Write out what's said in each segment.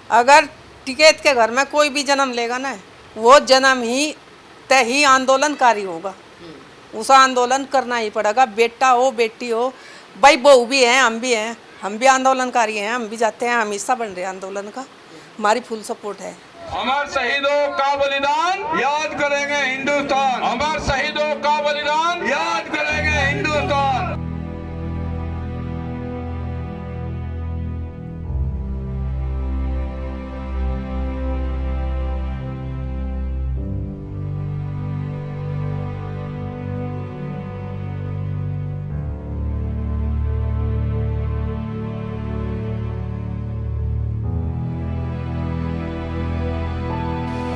अगर टिकैत के घर में कोई भी जन्म लेगा ना, वो जन्म ही तय ही आंदोलनकारी होगा। उस आंदोलन करना ही पड़ेगा, बेटा हो बेटी हो। भाई बहू भी हैं, हम भी आंदोलनकारी हैं, हम भी जाते हैं, हम हिस्सा बन रहे हैं आंदोलन का, हमारी फुल सपोर्ट है। अमर शहीदों का बलिदान याद करेंगे हिंदुस्तान, अमर शहीदों का बलिदान याद करेंगे हिंदुस्तान।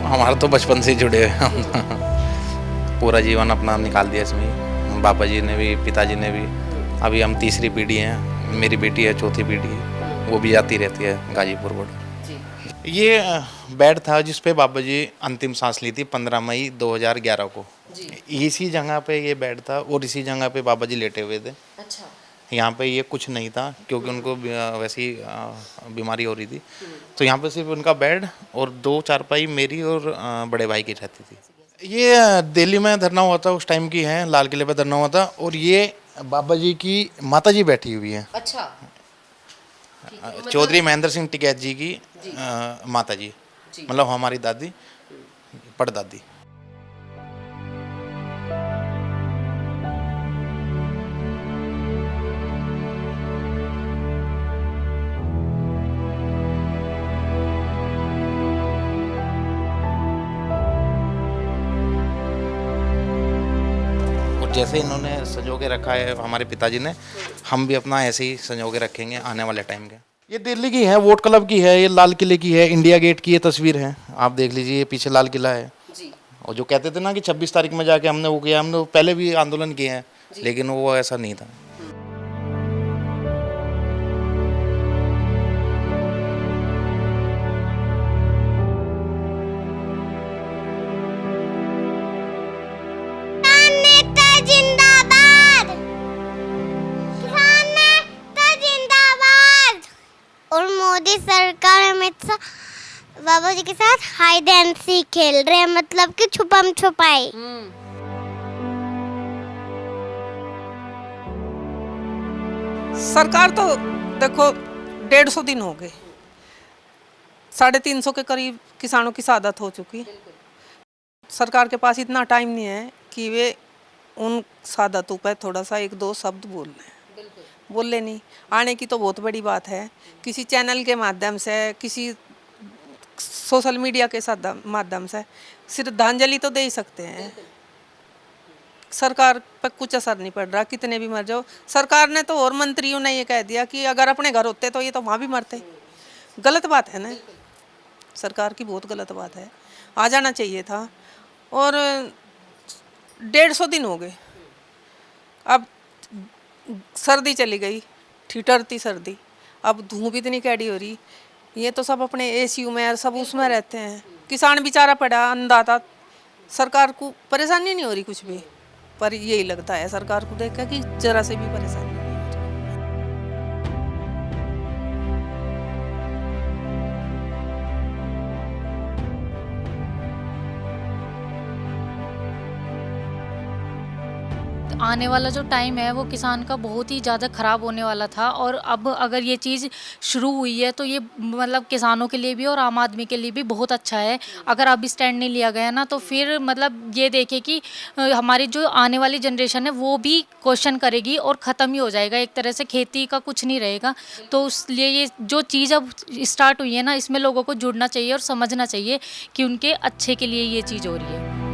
हमारा तो बचपन से ही जुड़े हुए हम पूरा जीवन अपना निकाल दिया इसमें। पापा जी ने भी, पिताजी ने भी। अभी हम तीसरी पीढ़ी हैं, मेरी बेटी है चौथी पीढ़ी है, वो भी जाती रहती है गाजीपुर बॉर्डर। ये बेड था जिस पे बाबा जी अंतिम सांस ली थी 15 मई 2011 को। इसी जगह पे ये बेड था और इसी जगह पे बाबा जी लेटे हुए थे। अच्छा। यहाँ पे ये कुछ नहीं था क्योंकि उनको वैसी बीमारी हो रही थी, तो यहाँ पे सिर्फ उनका बेड और 2 चारपाई मेरी और बड़े भाई की रहती थी। ये दिल्ली में धरना हुआ था, उस टाइम की है, लाल किले पे धरना हुआ था। और ये बाबा जी की माता जी बैठी हुई है। अच्छा। चौधरी महेंद्र सिंह टिकैत जी की माता जी, मतलब हमारी दादी, परदादी। जैसे इन्होंने संजो के रखा है हमारे पिताजी ने, हम भी अपना ऐसे ही संजो के रखेंगे आने वाले टाइम के। ये दिल्ली की है, वोट क्लब की है, ये लाल किले की है, इंडिया गेट की ये तस्वीर है, आप देख लीजिए, ये पीछे लाल किला है जी। और जो कहते थे ना कि 26 तारीख में जाके हमने वो किया, हमने पहले भी आंदोलन किए हैं, लेकिन वो ऐसा नहीं था। मोदी सरकार हमेशा बाबा जी के साथ हाइड एंड सीक खेल रहे हैं, मतलब कि छुपम छुपाई। सरकार तो देखो 150 दिन हो गए, 350 के करीब किसानों की शहादत हो चुकी। सरकार के पास इतना टाइम नहीं है कि वे उन शहादतों पर थोड़ा सा 1-2 शब्द बोल लें, बोल लेनी आने की तो बहुत बड़ी बात है। किसी चैनल के माध्यम से, किसी सोशल मीडिया के माध्यम से श्रद्धांजलि तो दे ही सकते हैं। सरकार पर कुछ असर नहीं पड़ रहा, कितने भी मर जाओ। सरकार ने तो और मंत्रियों ने ये कह दिया कि अगर अपने घर होते तो ये तो वहाँ भी मरते। गलत बात है ना, सरकार की बहुत गलत बात है, आ जाना चाहिए था। और 150 दिन हो गए, अब सर्दी चली गई, ठिठुरती सर्दी, अब धूप इतनी कैडी हो रही, ये तो सब अपने एसीयू में सब उसमें रहते हैं। किसान बेचारा पड़ा अन्नदाता, सरकार को परेशानी नहीं हो रही कुछ भी, पर यही लगता है सरकार को देख कर कि जरा से भी परेशानी नहीं हो रही। आने वाला जो टाइम है वो किसान का बहुत ही ज़्यादा ख़राब होने वाला था, और अब अगर ये चीज़ शुरू हुई है तो ये मतलब किसानों के लिए भी और आम आदमी के लिए भी बहुत अच्छा है। अगर अब स्टैंड नहीं लिया गया ना, तो फिर मतलब ये देखे कि हमारी जो आने वाली जनरेशन है वो भी क्वेश्चन करेगी और ख़त्म ही हो जाएगा, एक तरह से खेती का कुछ नहीं रहेगा। तो इसलिए ये जो चीज़ अब स्टार्ट हुई है ना, इसमें लोगों को जुड़ना चाहिए और समझना चाहिए कि उनके अच्छे के लिए ये चीज़ हो रही है।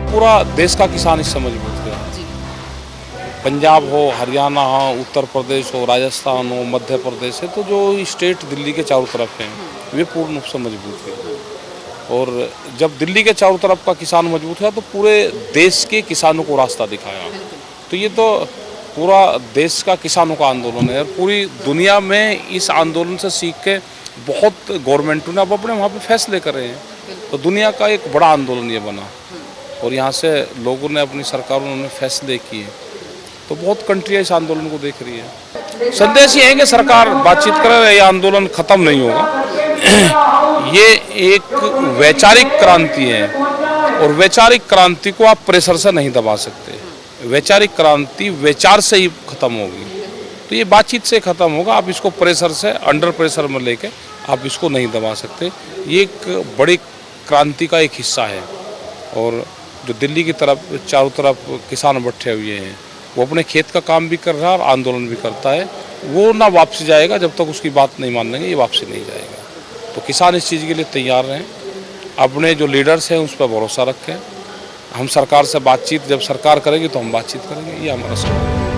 पूरा देश का किसान इससे मजबूत है। पंजाब हो, हरियाणा हो, उत्तर प्रदेश हो, राजस्थान हो, मध्य प्रदेश है, तो जो स्टेट दिल्ली के चारों तरफ हैं वे पूर्ण रूप से मजबूत है। और जब दिल्ली के चारों तरफ का किसान मजबूत हुआ तो पूरे देश के किसानों को रास्ता दिखाया। तो ये तो पूरा देश का किसानों का आंदोलन है और पूरी दुनिया में इस आंदोलन से सीख के बहुत गवर्नमेंटों ने अब अपने वहाँ पे फैसले कर रहे हैं। तो दुनिया का एक बड़ा आंदोलन ये बना और यहाँ से लोगों ने अपनी सरकारों ने फैसले किए। तो बहुत कंट्रियाँ इस आंदोलन को देख रही है। संदेश ये है कि सरकार बातचीत करे, ये आंदोलन खत्म नहीं होगा। ये एक वैचारिक क्रांति है और वैचारिक क्रांति को आप प्रेशर से नहीं दबा सकते। वैचारिक क्रांति विचार से ही खत्म होगी। तो ये बातचीत से खत्म होगा। आप इसको प्रेशर से, अंडर प्रेशर में लेके आप इसको नहीं दबा सकते। ये एक बड़ी क्रांति का एक हिस्सा है। और जो दिल्ली की तरफ चारों तरफ किसान बैठे हुए हैं, वो अपने खेत का काम भी कर रहा है और आंदोलन भी करता है। वो ना वापसी जाएगा जब तक उसकी बात नहीं मान लेंगे, ये वापसी नहीं जाएगा। तो किसान इस चीज़ के लिए तैयार रहें, अपने जो लीडर्स हैं उस पर भरोसा रखें। हम सरकार से बातचीत जब सरकार करेगी तो हम बातचीत करेंगे, ये हमारा सवाल है।